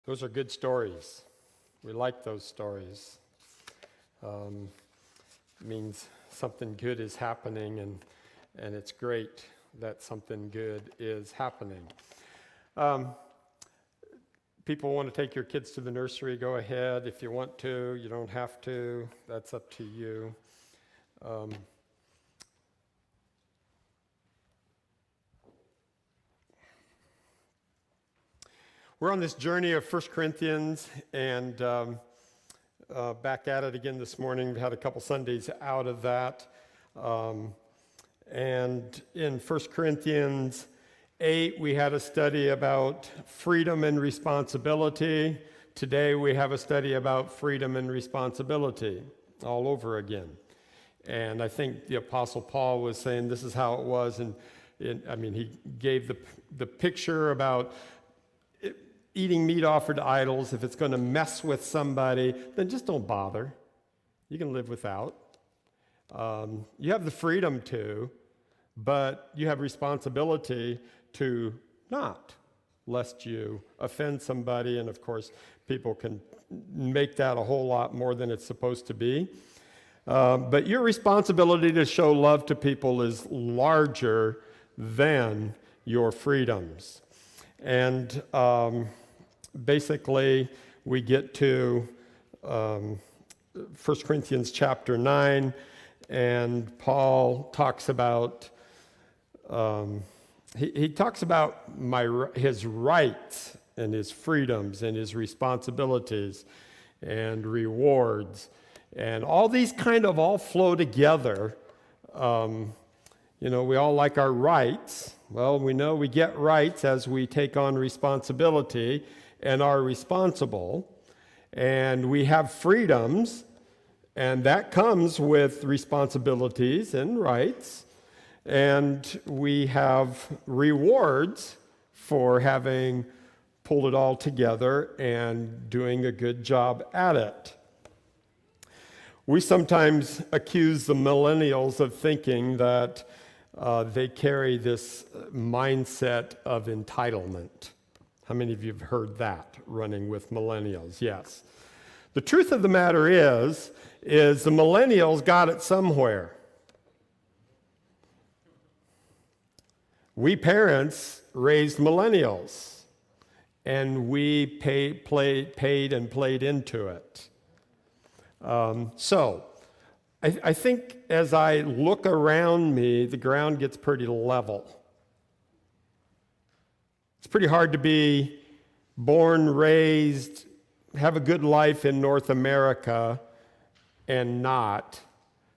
Those are good stories. We like those stories. It means something good is happening, and it's great that something good is happening. People want to take your kids to the nursery, go ahead. If you want to, you don't have to. That's up to you. We're on this journey of 1 Corinthians, and back at it again this morning. We've had a couple Sundays out of that. And in 1 Corinthians 8, we had a study about freedom and responsibility. Today, we have a study about freedom and responsibility all over again. And I think the Apostle Paul was saying this is how it was. And he gave the picture about eating meat offered to idols. If it's going to mess with somebody, then just don't bother. You can live without. You have the freedom to, but you have responsibility to not, lest you offend somebody. And of course, people can make that a whole lot more than it's supposed to be. But your responsibility to show love to people is larger than your freedoms. And basically, we get to 1 Corinthians chapter 9, and Paul talks about he talks about his rights and his freedoms and his responsibilities and rewards, and all these kind of all flow together. We all like our rights. Well, we know we get rights as we take on responsibility and are responsible. And we have freedoms, and that comes with responsibilities and rights. And we have rewards for having pulled it all together and doing a good job at it. We sometimes accuse the millennials of thinking that they carry this mindset of entitlement. How many of you have heard that running with millennials? Yes. The truth of the matter is the millennials got it somewhere. We parents raised millennials, and we paid and played into it. So I think as I look around me, the ground gets pretty level. It's pretty hard to be born, raised, have a good life in North America and not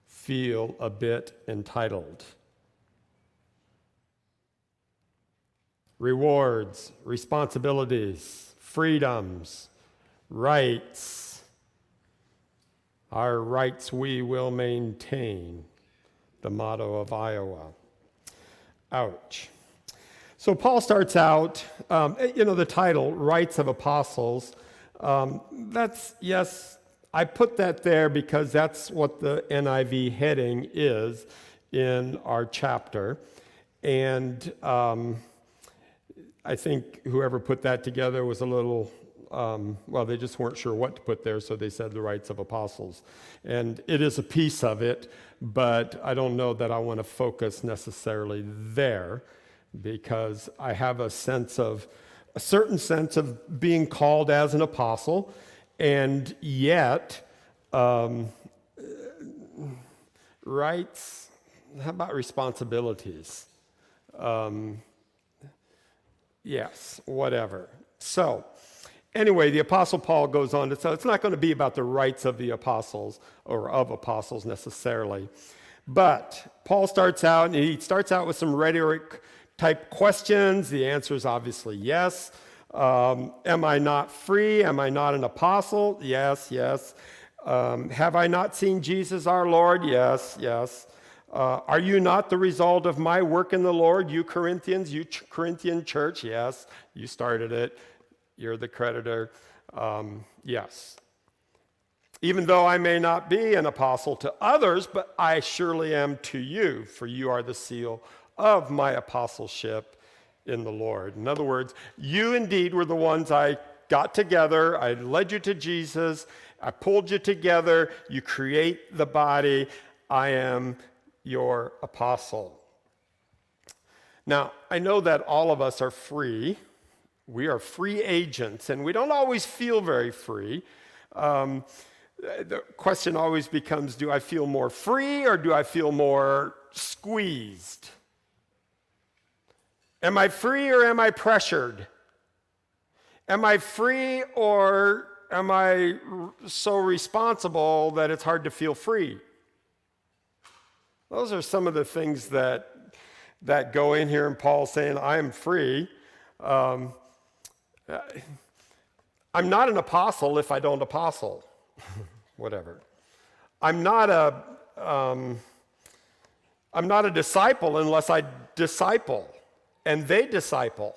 feel a bit entitled. Rewards, responsibilities, freedoms, rights. Our rights we will maintain, the motto of Iowa. Ouch. So Paul starts out, the title, Rights of Apostles. I put that there because that's what the NIV heading is in our chapter. And I think whoever put that together was a little, they just weren't sure what to put there, so they said the rights of apostles. And it is a piece of it, but I don't know that I want to focus necessarily there, because I have a certain sense of being called as an apostle, and yet, rights, how about responsibilities? Yes, whatever. So, anyway, the Apostle Paul goes on to say it's not going to be about the rights of the apostles or of apostles necessarily. But Paul starts out with some rhetoric type questions. The answer is obviously yes. Am I not free? Am I not an apostle? Yes, yes. Have I not seen Jesus our Lord? Yes, yes. Are you not the result of my work in the Lord, you Corinthians, you Corinthian church? Yes, you started it. You're the creditor. Yes. Even though I may not be an apostle to others, but I surely am to you, for you are the seal of my apostleship in the Lord. In other words, you indeed were the ones I got together, I led you to Jesus, I pulled you together, you create the body, I am your apostle. Now, I know that all of us are free. We are free agents, and we don't always feel very free. The question always becomes, do I feel more free or do I feel more squeezed? Am I free or am I pressured? Am I free or am I so responsible that it's hard to feel free? Those are some of the things that go in here, and Paul saying, I am free. I'm not an apostle if I don't apostle. Whatever. I'm not a disciple unless I disciple, and they disciple.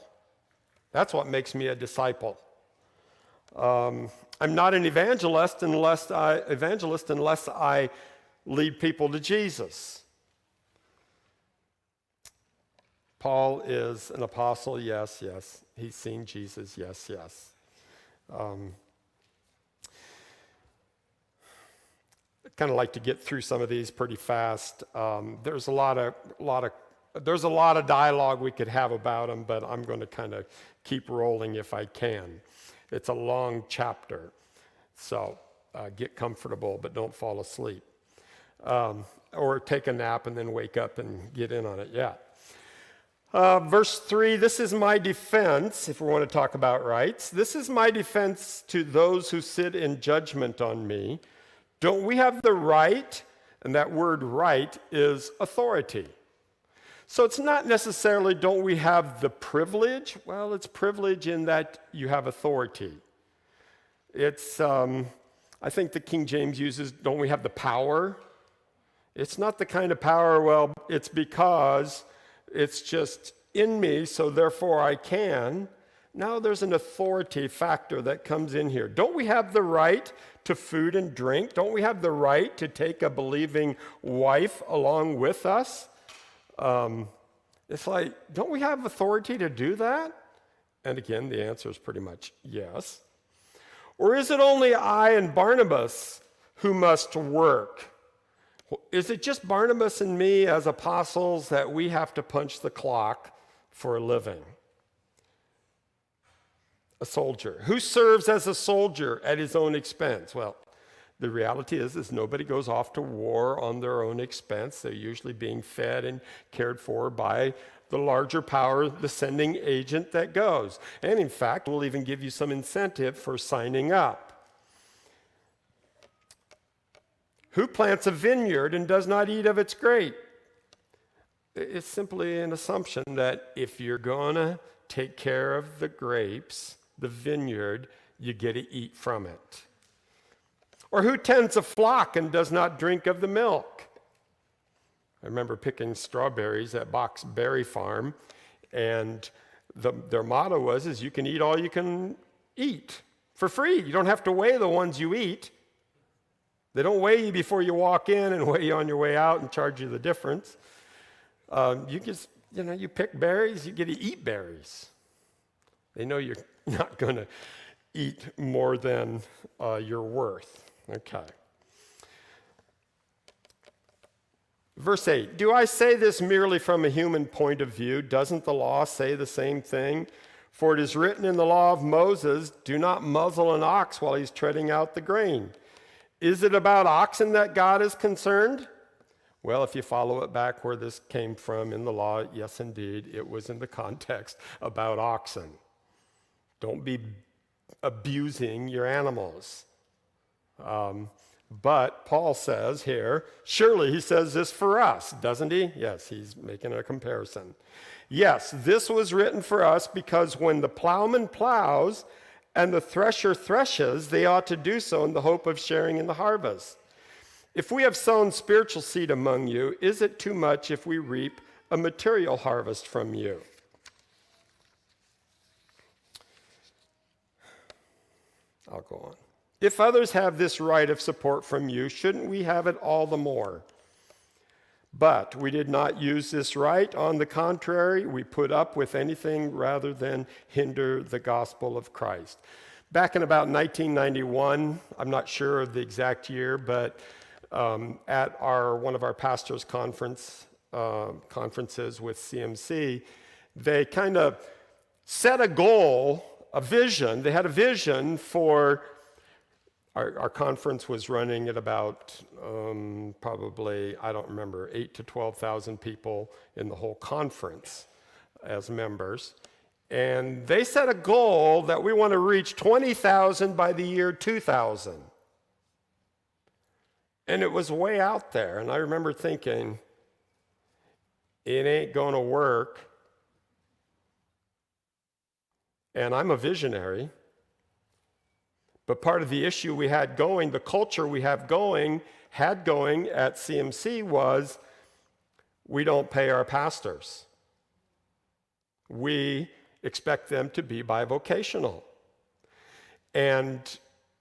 That's what makes me a disciple. I'm not an evangelist unless I lead people to Jesus. Paul is an apostle, yes, yes. He's seen Jesus, yes, yes. I kind of like to get through some of these pretty fast. There's a lot of dialogue we could have about them, but I'm going to kind of keep rolling if I can. It's a long chapter, so get comfortable, but don't fall asleep. Or take a nap and then wake up and get in on it. Yeah. Verse 3, this is my defense, if we want to talk about rights. This is my defense to those who sit in judgment on me. Don't we have the right? And that word right is authority. So it's not necessarily don't we have the privilege? Well, it's privilege in that you have authority. It's, I think the King James uses, don't we have the power? It's not the kind of power, well, it's because it's just in me, so therefore I can. Now there's an authority factor that comes in here. Don't we have the right to food and drink? Don't we have the right to take a believing wife along with us? It's like, don't we have authority to do that? And again, the answer is pretty much yes. Or is it only I and Barnabas who must work? Is it just Barnabas and me as apostles that we have to punch the clock for a living? A soldier. Who serves as a soldier at his own expense? Well, the reality is nobody goes off to war on their own expense. They're usually being fed and cared for by the larger power, the sending agent that goes. And in fact, we'll even give you some incentive for signing up. Who plants a vineyard and does not eat of its grape? It's simply an assumption that if you're going to take care of the grapes, the vineyard, you get to eat from it. Or who tends a flock and does not drink of the milk? I remember picking strawberries at Box Berry Farm, and their motto was you can eat all you can eat for free. You don't have to weigh the ones you eat. They don't weigh you before you walk in and weigh you on your way out and charge you the difference. You pick berries, you get to eat berries. They know you're not going to eat more than you're worth. Okay. Verse 8, do I say this merely from a human point of view? Doesn't the law say the same thing? For it is written in the law of Moses, do not muzzle an ox while he's treading out the grain. Is it about oxen that God is concerned? Well, if you follow it back where this came from in the law, yes, indeed, it was in the context about oxen. Don't be abusing your animals. But Paul says here, surely he says this for us, doesn't he? Yes, he's making a comparison. Yes, this was written for us because when the plowman plows and the thresher threshes, they ought to do so in the hope of sharing in the harvest. If we have sown spiritual seed among you, is it too much if we reap a material harvest from you? I'll go on. If others have this right of support from you, shouldn't we have it all the more? But we did not use this right. On the contrary, we put up with anything rather than hinder the gospel of Christ. Back in about 1991, I'm not sure of the exact year, but at one of our pastors' conferences with CMC, they kind of set a goal, a vision. They had a vision for our conference was running at about probably, I don't remember, 8,000 to 12,000 people in the whole conference as members. And they set a goal that we want to reach 20,000 by the year 2000. And it was way out there. And I remember thinking, it ain't going to work. And I'm a visionary. But part of the issue we had going, the culture we had going at CMC was we don't pay our pastors. We expect them to be bivocational. And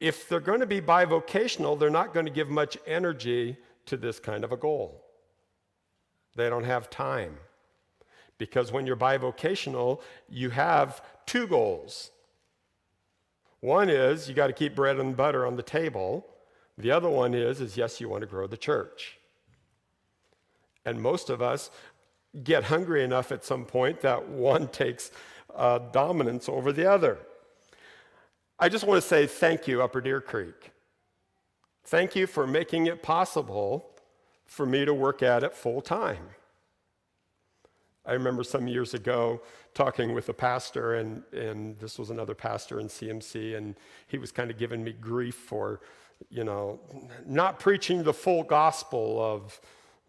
if they're going to be bivocational, they're not going to give much energy to this kind of a goal. They don't have time. Because when you're bivocational, you have two goals. One is you got to keep bread and butter on the table. The other one is yes, you want to grow the church. And most of us get hungry enough at some point that one takes dominance over the other. I just want to say thank you, Upper Deer Creek. Thank you for making it possible for me to work at it full time. I remember some years ago talking with a pastor, and this was another pastor in CMC, and he was kind of giving me grief for, not preaching the full gospel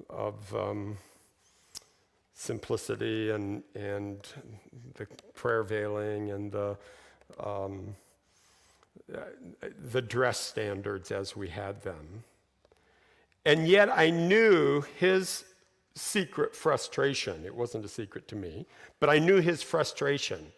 of simplicity and the prayer veiling and the dress standards as we had them. And yet I knew his secret frustration. It wasn't a secret to me, but I knew his frustration.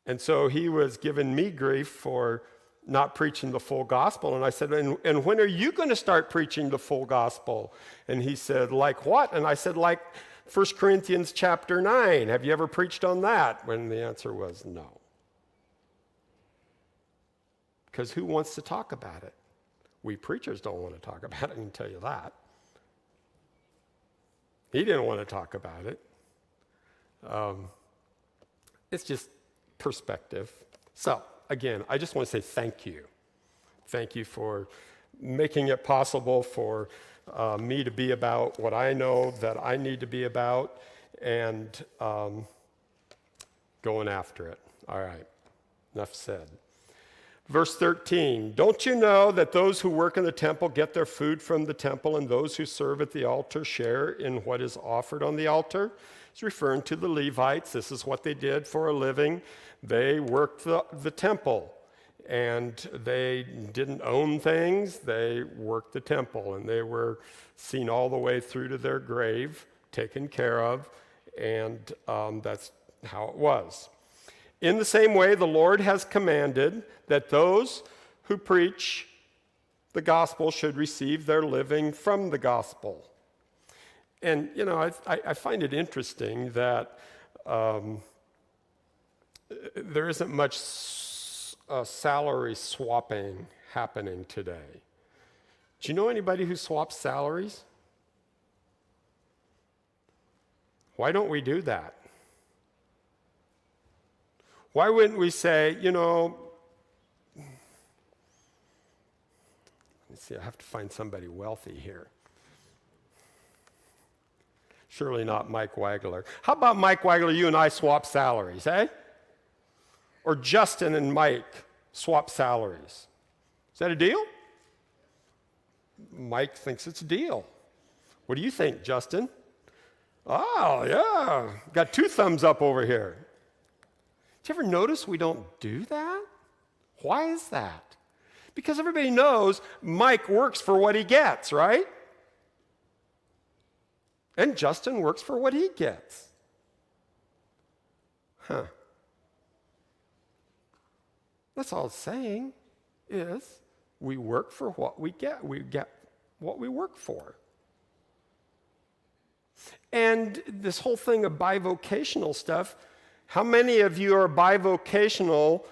And so he was giving me grief for not preaching the full gospel. And I said, and when are you going to start preaching the full gospel? And he said, like what? And I said, like 1 Corinthians chapter 9. Have you ever preached on that? When the answer was no. Because who wants to talk about it? We preachers don't want to talk about it, I can tell you that. He didn't want to talk about it. It's just perspective. So, again, I just want to say thank you. Thank you for making it possible for me to be about what I know that I need to be about and going after it. All right, enough said. Verse 13, don't you know that those who work in the temple get their food from the temple, and those who serve at the altar share in what is offered on the altar? It's referring to the Levites. This is what they did for a living. They worked the temple, and they didn't own things. They worked the temple, and they were seen all the way through to their grave, taken care of, and that's how it was. In the same way, the Lord has commanded that those who preach the gospel should receive their living from the gospel. And, I find it interesting that there isn't much salary swapping happening today. Do you know anybody who swaps salaries? Why don't we do that? Why wouldn't we say, let's see, I have to find somebody wealthy here. Surely not Mike Wagler. How about Mike Wagler, you and I swap salaries, eh? Or Justin and Mike swap salaries. Is that a deal? Mike thinks it's a deal. What do you think, Justin? Oh, yeah. Got 2 thumbs up over here. Did you ever notice we don't do that? Why is that? Because everybody knows Mike works for what he gets, right? And Justin works for what he gets. That's all it's saying is we work for what we get. We get what we work for. And this whole thing of bivocational stuff, how many of you are bivocational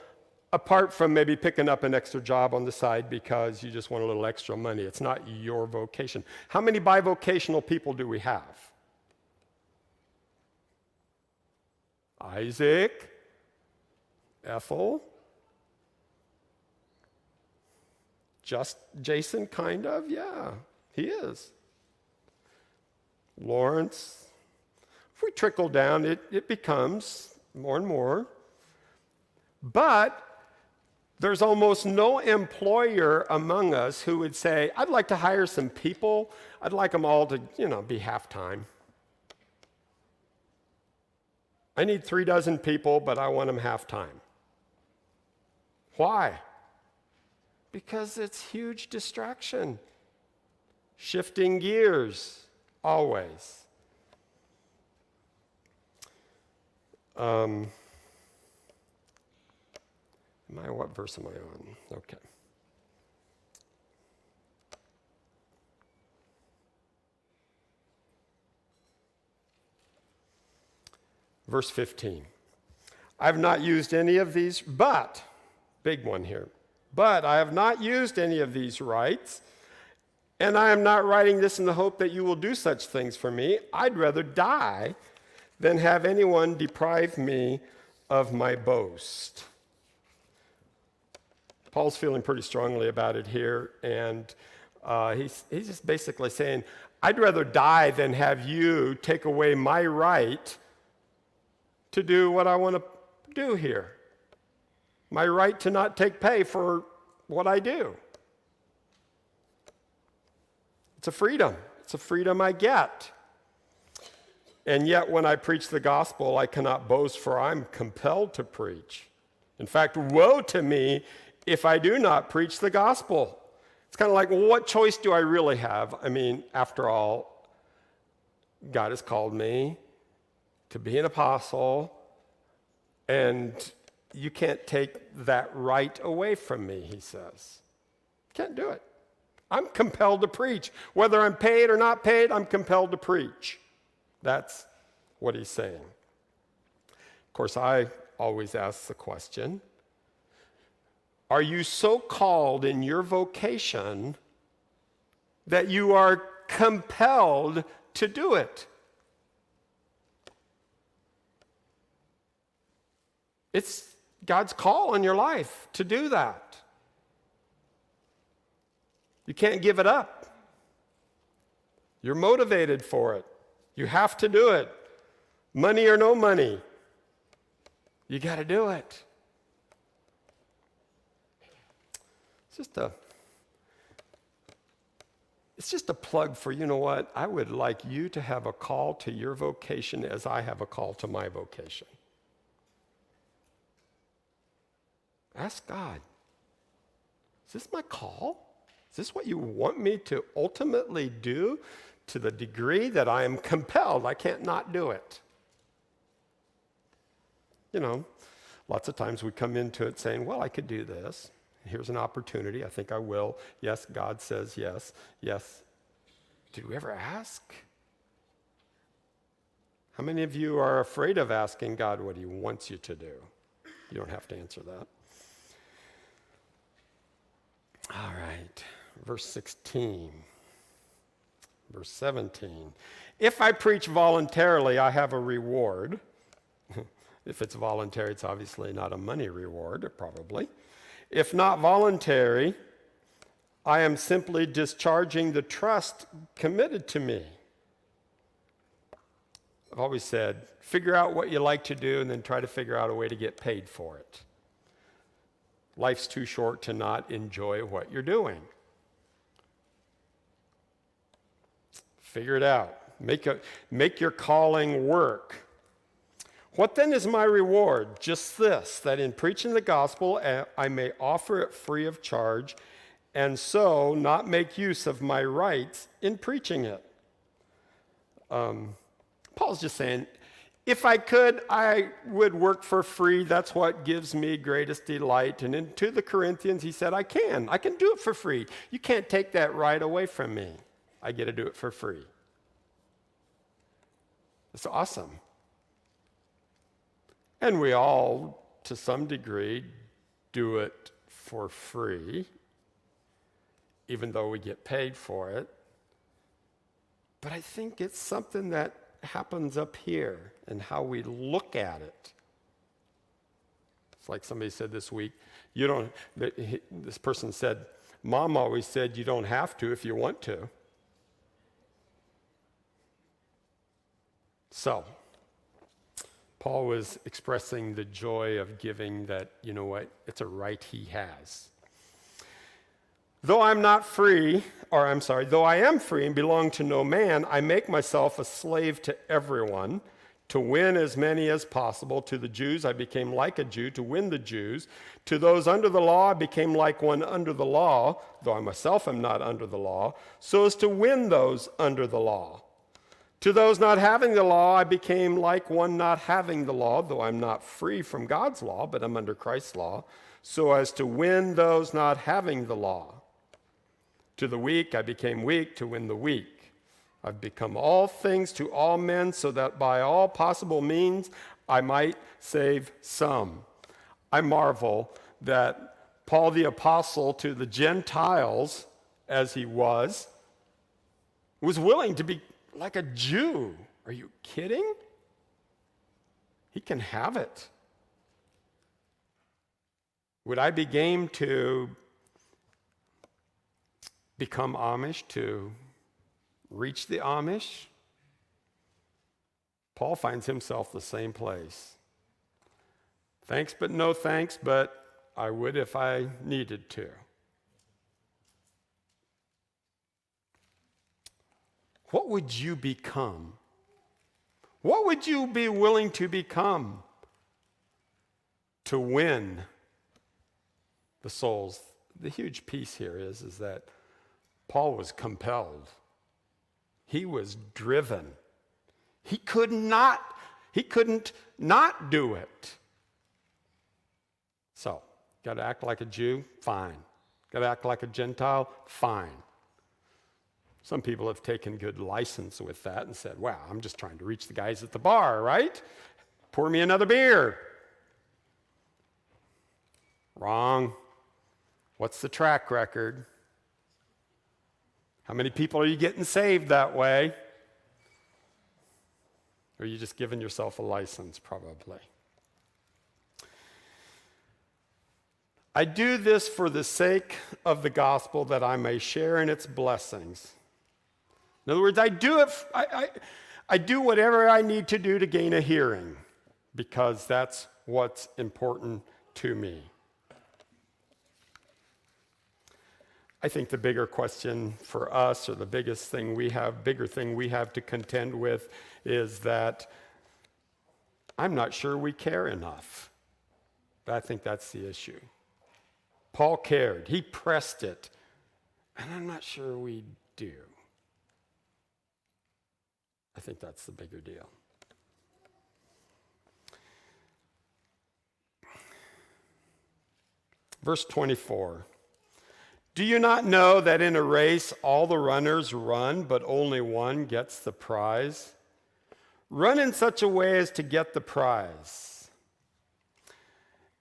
apart from maybe picking up an extra job on the side because you just want a little extra money. It's not your vocation. How many bivocational people do we have? Isaac, Ethel, just Jason, kind of, yeah, he is. Lawrence. If we trickle down, it becomes more and more. But there's almost no employer among us who would say, I'd like to hire some people. I'd like them all to, be half-time. I need 36 people, but I want them half-time. Why? Because it's huge distraction. Shifting gears, always. What verse am I on? Okay. Verse 15. I've not used any of these, but, big one here, but I have not used any of these rights, and I am not writing this in the hope that you will do such things for me. I'd rather die than have anyone deprive me of my boast. Paul's feeling pretty strongly about it here, and he's just basically saying, I'd rather die than have you take away my right to do what I want to do here. My right to not take pay for what I do. It's a freedom. It's a freedom I get. And yet when I preach the gospel, I cannot boast, for I'm compelled to preach. In fact, woe to me if I do not preach the gospel. It's kind of like, well, what choice do I really have? I mean, after all, God has called me to be an apostle, and you can't take that right away from me, he says. Can't do it. I'm compelled to preach. Whether I'm paid or not paid, I'm compelled to preach. That's what he's saying. Of course, I always ask the question, are you so called in your vocation that you are compelled to do it? It's God's call in your life to do that. You can't give it up. You're motivated for it. You have to do it. Money or no money, you got to do it. It's just a plug for, you know what? I would like you to have a call to your vocation as I have a call to my vocation. Ask God, is this my call? Is this what you want me to ultimately do to the degree that I am compelled? I can't not do it. You know, lots of times we come into it saying, well, I could do this. Here's an opportunity. I think I will. Yes, God says yes. Yes. Did we ever ask? How many of you are afraid of asking God what he wants you to do? You don't have to answer that. All right, verse 16, verse 17. If I preach voluntarily, I have a reward. If it's voluntary, it's obviously not a money reward, probably. If not voluntary, I am simply discharging the trust committed to me. I've always said, figure out what you like to do and then try to figure out a way to get paid for it. Life's too short to not enjoy what you're doing. Figure it out. Make your calling work. What then is my reward? Just this, that in preaching the gospel, I may offer it free of charge, and so not make use of my rights in preaching it. Paul's just saying, if I could, I would work for free. That's what gives me greatest delight. And to the Corinthians, he said, I can do it for free. You can't take that right away from me. I get to do it for free. It's awesome. And we all, to some degree, do it for free, even though we get paid for it. But I think it's something that happens up here and how we look at it. It's like somebody said this week, this person said, Mom always said you don't have to if you want to. So, Paul was expressing the joy of giving that, you know what, it's a right he has. Though I am free and belong to no man, I make myself a slave to everyone to win as many as possible. To the Jews, I became like a Jew to win the Jews. To those under the law, I became like one under the law, though I myself am not under the law, so as to win those under the law. To those not having the law, I became like one not having the law, though I'm not free from God's law, but I'm under Christ's law, so as to win those not having the law. To the weak, I became weak to win the weak. I've become all things to all men, so that by all possible means I might save some. I marvel that Paul the apostle to the Gentiles, as he was willing to be like a Jew. Are you kidding? He can have it. Would I be game to become Amish, to reach the Amish? Paul finds himself the same place. Thanks, but no thanks, but I would if I needed to. What would you become? What would you be willing to become to win the souls? The huge piece here is that Paul was compelled. He was driven. He couldn't not do it. So, got to act like a Jew? Fine. Got to act like a Gentile? Fine. Some people have taken good license with that and said, wow, I'm just trying to reach the guys at the bar, right? Pour me another beer. Wrong. What's the track record? How many people are you getting saved that way? Or are you just giving yourself a license, probably? I do this for the sake of the gospel, that I may share in its blessings. In other words, I do whatever I need to do to gain a hearing, because that's what's important to me. I think the bigger question for us, or the bigger thing we have to contend with, is that I'm not sure we care enough. But I think that's the issue. Paul cared. He pressed it. And I'm not sure we do. I think that's the bigger deal. Verse 24. Do you not know that in a race all the runners run, but only one gets the prize? Run in such a way as to get the prize.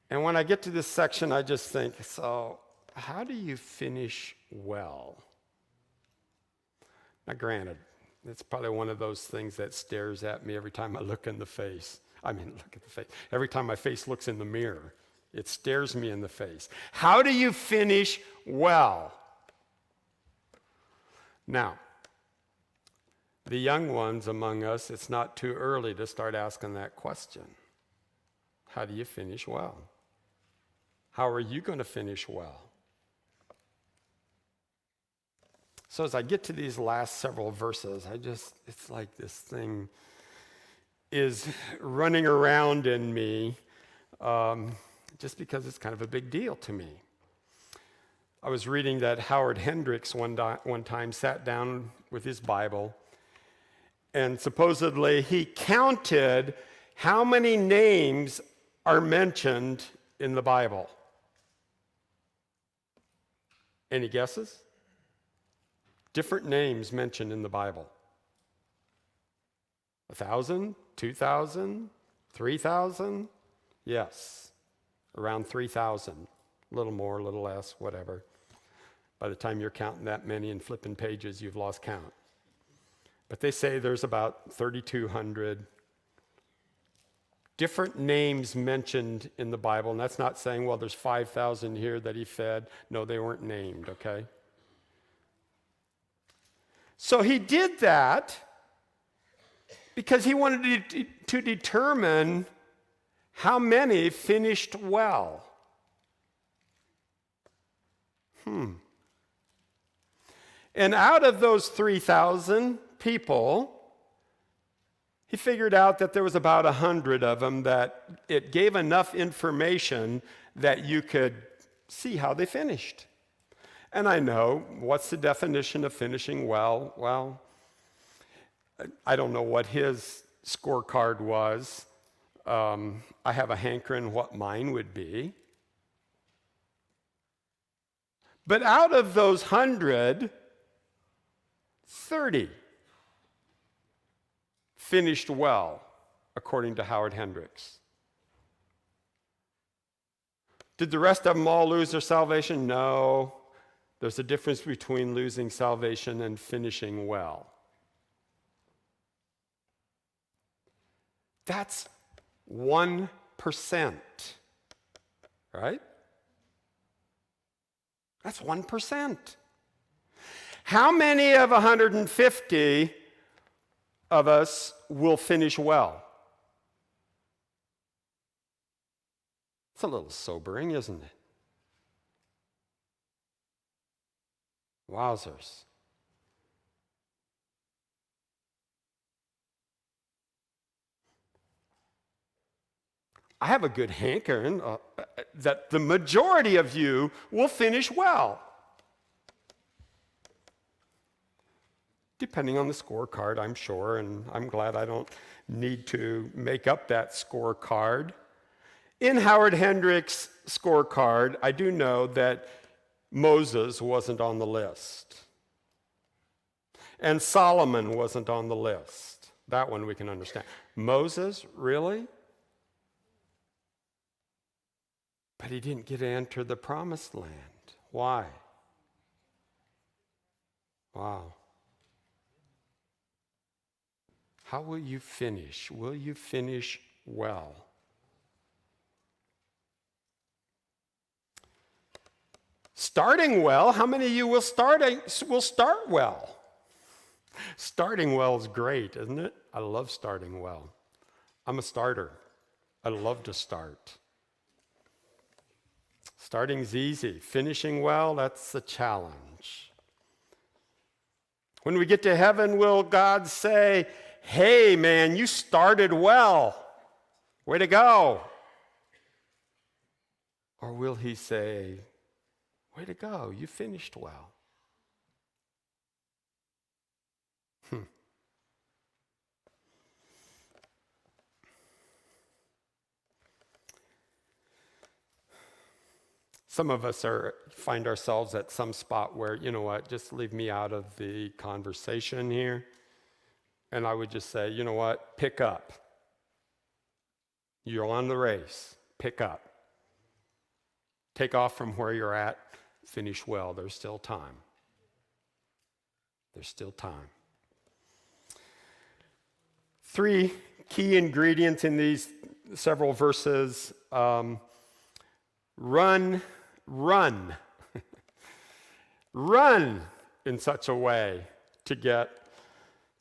And when I get to this section, I just think, so how do you finish well? Now, granted, it's probably one of those things that stares at me every time I look in the face. Every time my face looks in the mirror. It stares me in the face. How do you finish well? Now, the young ones among us, it's not too early to start asking that question. How do you finish well? How are you going to finish well? So as I get to these last several verses, it's like this thing is running around in me, just because it's kind of a big deal to me. I was reading that Howard Hendricks one time sat down with his Bible, and supposedly he counted how many names are mentioned in the Bible. Any guesses? Different names mentioned in the Bible. 1,000? 2,000? 3,000? Yes. Around 3,000. A little more, a little less, whatever. By the time you're counting that many and flipping pages, you've lost count. But they say there's about 3,200 different names mentioned in the Bible. And that's not saying, well, there's 5,000 here that he fed. No, they weren't named, okay? So he did that because he wanted to determine how many finished well. And out of those 3,000 people, he figured out that there was about 100 of them that it gave enough information that you could see how they finished. And I know, what's the definition of finishing well? Well, I don't know what his scorecard was. I have a hankering what mine would be. But out of those 100, 30 finished well, according to Howard Hendricks. Did the rest of them all lose their salvation? No. There's a difference between losing salvation and finishing well. That's 1%, right? That's 1%. How many of 150 of us will finish well? It's a little sobering, isn't it? Wowzers. I have a good hankering that the majority of you will finish well. Depending on the scorecard, I'm sure, and I'm glad I don't need to make up that scorecard. In Howard Hendricks' scorecard, I do know that Moses wasn't on the list. And Solomon wasn't on the list. That one we can understand. Moses, really? But he didn't get to enter the promised land. Why? Wow. How will you finish? Will you finish well? Starting well, how many of you will start well? Starting well is great, isn't it? I love starting well. I'm a starter. I love to start. Starting's easy. Finishing well, that's a challenge. When we get to heaven, will God say, hey, man, you started well. Way to go. Or will he say, way to go, you finished well. Some of us find ourselves at some spot where, you know what, just leave me out of the conversation here. And I would just say, you know what, pick up. You're on the race. Pick up. Take off from where you're at. Finish well. There's still time. There's still time. 3 key ingredients in these several verses. Run. Run in such a way to get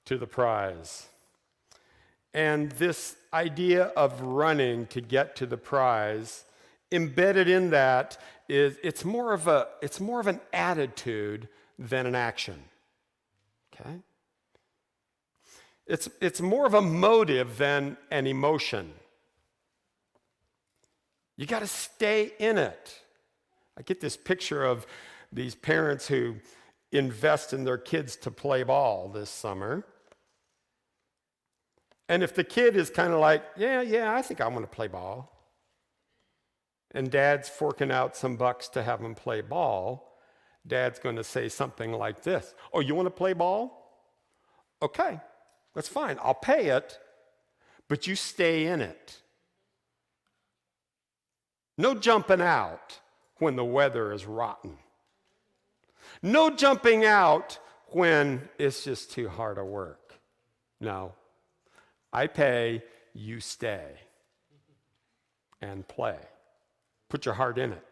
to the prize. And this idea of running to get to the prize, embedded in that is it's more of an attitude than an action. Okay? It's more of a motive than an emotion. You got to stay in it. I get this picture of these parents who invest in their kids to play ball this summer. And if the kid is kind of like, yeah, I think I want to play ball, and dad's forking out some bucks to have him play ball, dad's going to say something like this: oh, you want to play ball? Okay, that's fine. I'll pay it, but you stay in it. No jumping out when the weather is rotten. No jumping out when it's just too hard to work. No. I pay, you stay and play. Put your heart in it.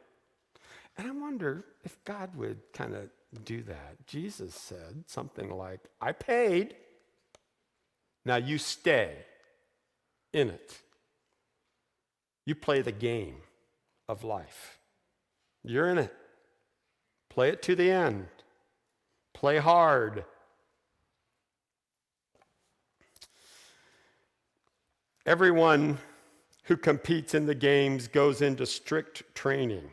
And I wonder if God would kind of do that. Jesus said something like, I paid, now you stay in it. You play the game of life. You're in it. Play it to the end. Play hard. Everyone who competes in the games goes into strict training.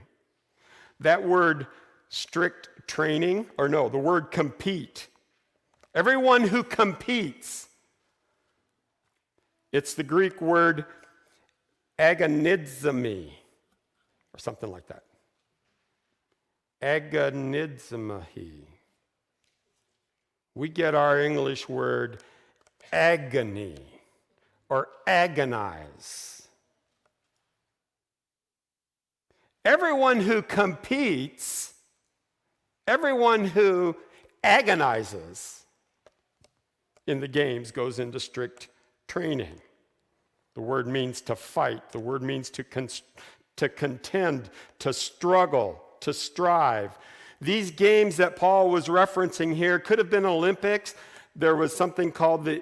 That word strict training, the word compete. Everyone who competes, it's the Greek word agonizomai, or something like that. Agonizomai. We get our English word agony or agonize. Everyone who competes, everyone who agonizes in the games goes into strict training. The word means to fight. The word means to contend, to struggle, to strive. These games that Paul was referencing here could have been Olympics. There was something called the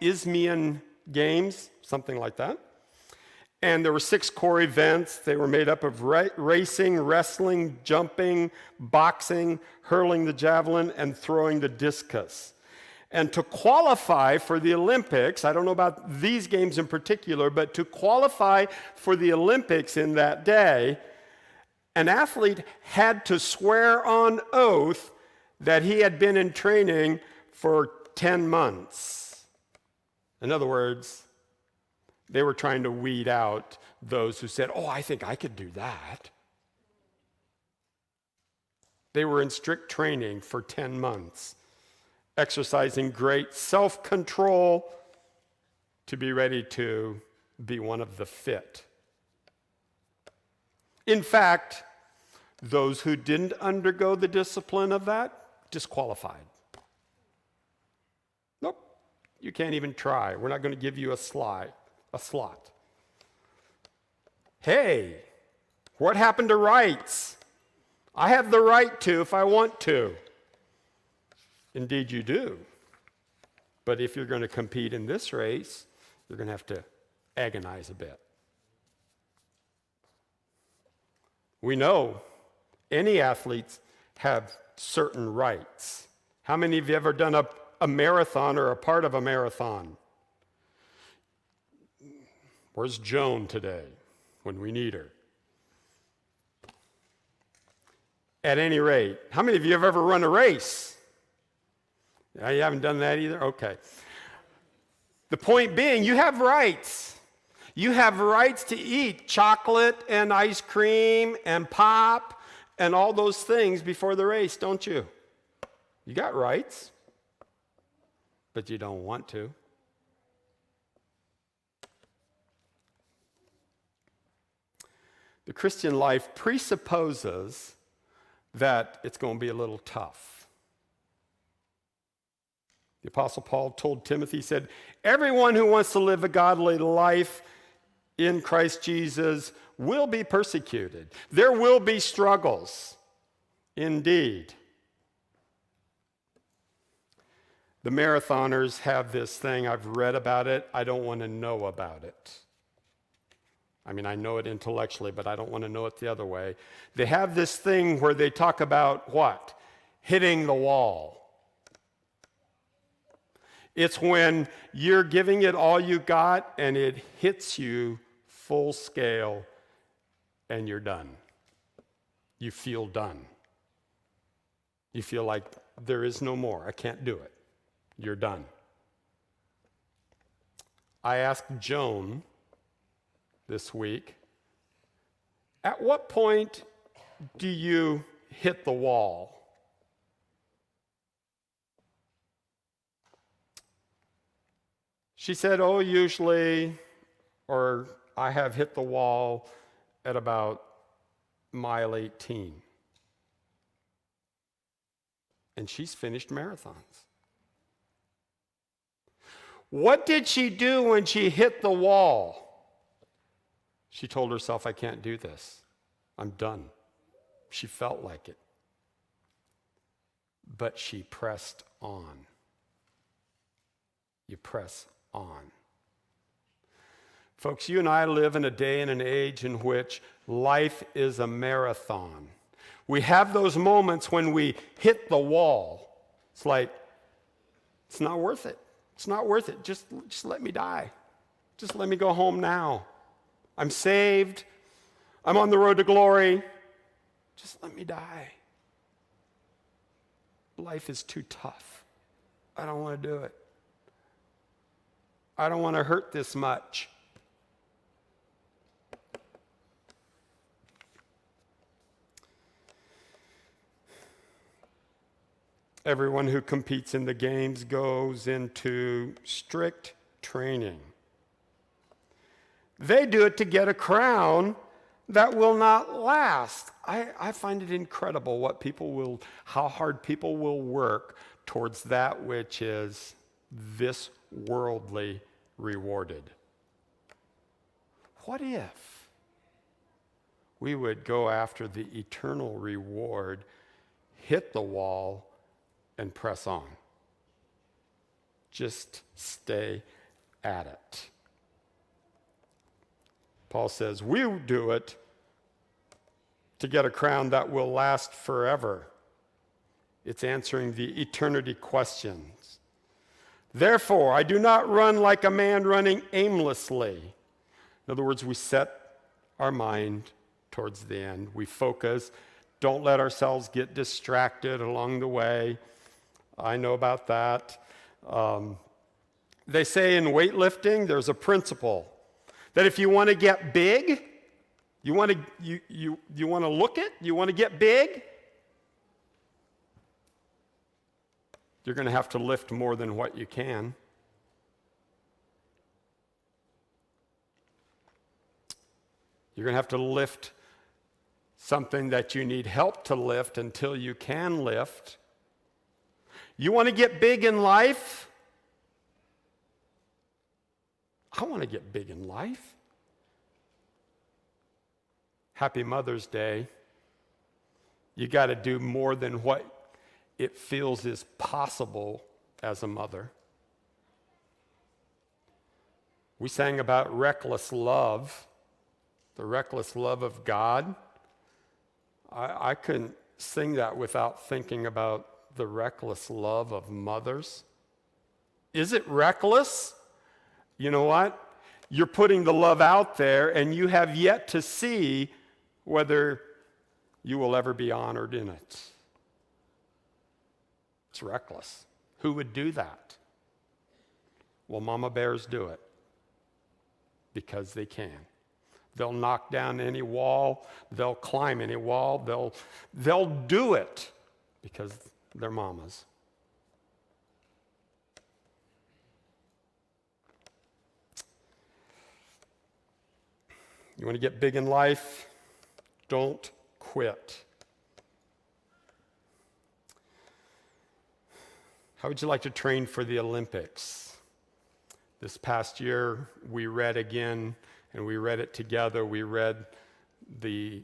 Isthmian Games, something like that. And there were 6 core events. They were made up of racing, wrestling, jumping, boxing, hurling the javelin, and throwing the discus. And to qualify for the Olympics, I don't know about these games in particular, but to qualify for the Olympics in that day, an athlete had to swear on oath that he had been in training for 10 months. In other words, they were trying to weed out those who said, I think I could do that. They were in strict training for 10 months, exercising great self-control to be ready to be one of the fit. In fact, those who didn't undergo the discipline of that, disqualified. Nope, you can't even try. We're not going to give you a slot. Hey, what happened to rights? I have the right to if I want to. Indeed you do. But if you're going to compete in this race, you're going to have to agonize a bit. We know any athletes have certain rights. How many of you ever done a marathon or a part of a marathon? Where's Joan today when we need her? At any rate, how many of you have ever run a race? You haven't done that either? Okay. The point being, you have rights. You have rights to eat chocolate and ice cream and pop and all those things before the race, don't you? You got rights, but you don't want to. The Christian life presupposes that it's going to be a little tough. The Apostle Paul told Timothy, he said, everyone who wants to live a godly life in Christ Jesus will be persecuted. There will be struggles, indeed. The marathoners have this thing, I've read about it, I don't want to know about it. I mean, I know it intellectually, but I don't want to know it the other way. They have this thing where they talk about what? Hitting the wall. It's when you're giving it all you got and it hits you full scale and you're done. You feel done. You feel like there is no more. I can't do it. You're done. I asked Joan this week, at what point do you hit the wall? She said, usually, or I have hit the wall at about mile 18. And she's finished marathons. What did she do when she hit the wall? She told herself, I can't do this. I'm done. She felt like it. But she pressed on. You press on. Folks, you and I live in a day and an age in which life is a marathon. We have those moments when we hit the wall. It's like, it's not worth it. It's not worth it. Just let me die. Just let me go home now. I'm saved. I'm on the road to glory. Just let me die. Life is too tough. I don't want to do it. I don't want to hurt this much. Everyone who competes in the games goes into strict training. They do it to get a crown that will not last. I find it incredible how hard people will work towards that which is this worldly rewarded. What if we would go after the eternal reward, hit the wall, and press on? Just stay at it. Paul says, we do it to get a crown that will last forever. It's answering the eternity questions. Therefore, I do not run like a man running aimlessly. In other words, we set our mind towards the end. We focus. Don't let ourselves get distracted along the way. I know about that. They say in weightlifting, there's a principle that if you want to get big, you want to look it, you want to get big, you're going to have to lift more than what you can. You're going to have to lift something that you need help to lift until you can lift. You want to get big in life? I want to get big in life. Happy Mother's Day. You got to do more than what it feels is possible as a mother. We sang about reckless love, the reckless love of God. I couldn't sing that without thinking about the reckless love of mothers. Is it reckless? You know what? You're putting the love out there, and you have yet to see whether you will ever be honored in it. It's reckless. Who would do that? Well, mama bears do it because they can. They'll knock down any wall. They'll climb any wall. They'll do it because they're mamas. You want to get big in life? Don't quit. How would you like to train for the Olympics? This past year, we read again, and we read it together. We read the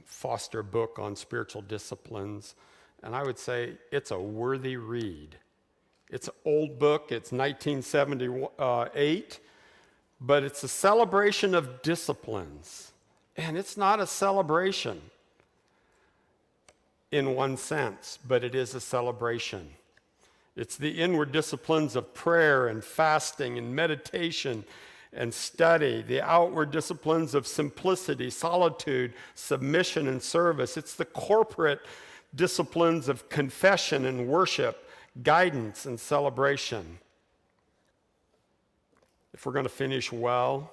Foster book on spiritual disciplines, and I would say it's a worthy read. It's an old book. It's 1978, but it's a celebration of disciplines. And it's not a celebration in one sense, but it is a celebration. It's the inward disciplines of prayer and fasting and meditation and study, the outward disciplines of simplicity, solitude, submission, and service. It's the corporate disciplines of confession and worship, guidance and celebration. If we're going to finish well,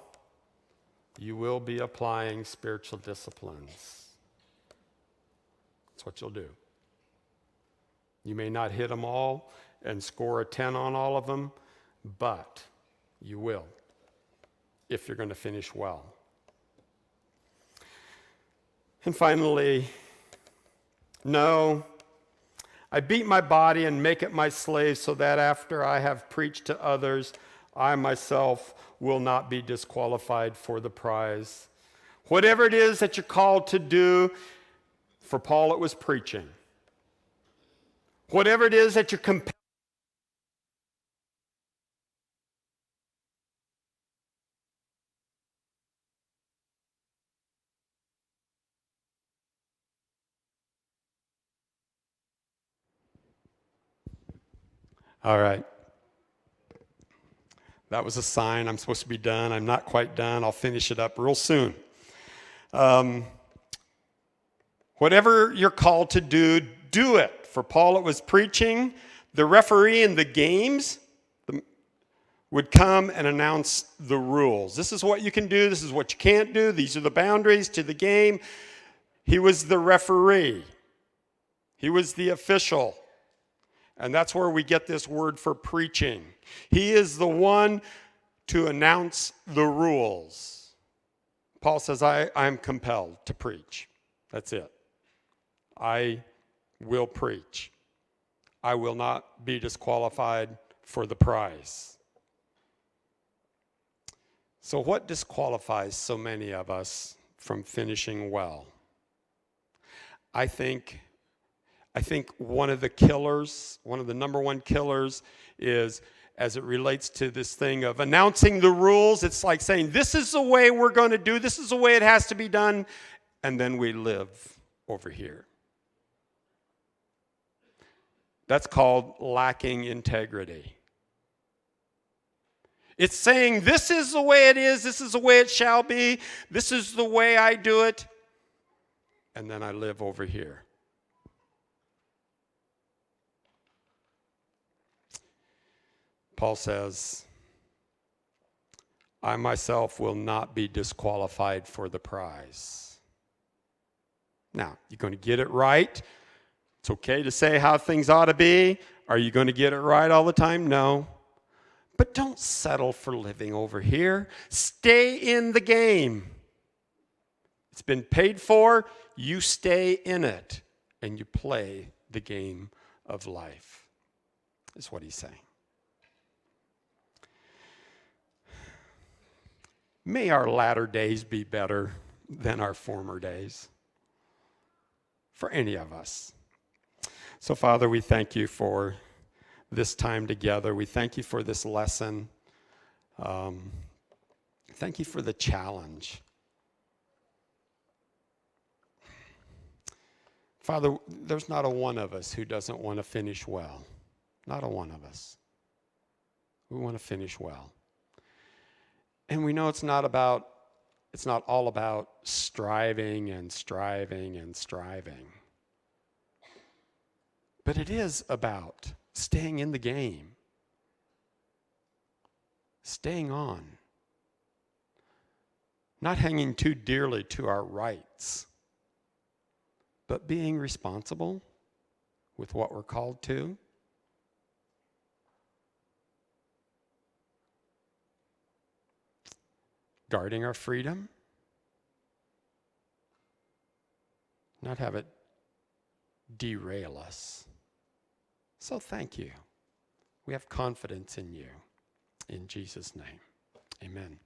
you will be applying spiritual disciplines. That's what you'll do. You may not hit them all and score a 10 on all of them, but you will if you're going to finish well. And finally, no, I beat my body and make it my slave so that after I have preached to others, I myself will not be disqualified for the prize. Whatever it is that you're called to do, for Paul it was preaching. Whatever it is that you're compelled. All right. That was a sign I'm supposed to be done. I'm not quite done. I'll finish it up real soon. Whatever you're called to do, do it. For Paul, it was preaching. The referee in the games would come and announce the rules. This is what you can do. This is what you can't do. These are the boundaries to the game. He was the referee. He was the official. And that's where we get this word for preaching. He is the one to announce the rules. Paul says, I'm compelled to preach. That's it. I will preach. I will not be disqualified for the prize. So what disqualifies so many of us from finishing well? I think one of the killers, one of the number one killers is, as it relates to this thing of announcing the rules, it's like saying, this is the way we're going to do, this is the way it has to be done, and then we live over here. That's called lacking integrity. It's saying, this is the way it is, this is the way it shall be, this is the way I do it, and then I live over here. Paul says, I myself will not be disqualified for the prize. Now, you're going to get it right. It's okay to say how things ought to be. Are you going to get it right all the time? No. But don't settle for living over here. Stay in the game. It's been paid for. You stay in it, and you play the game of life, is what he's saying. May our latter days be better than our former days for any of us. So, Father, we thank you for this time together. We thank you for this lesson. Thank you for the challenge. Father, there's not a one of us who doesn't want to finish well. Not a one of us. We want to finish well. And we know it's not all about striving and striving and striving. But it is about staying in the game, staying on, not hanging too dearly to our rights, but being responsible with what we're called to. Guarding our freedom, not have it derail us. So thank you. We have confidence in you. In Jesus' name, amen.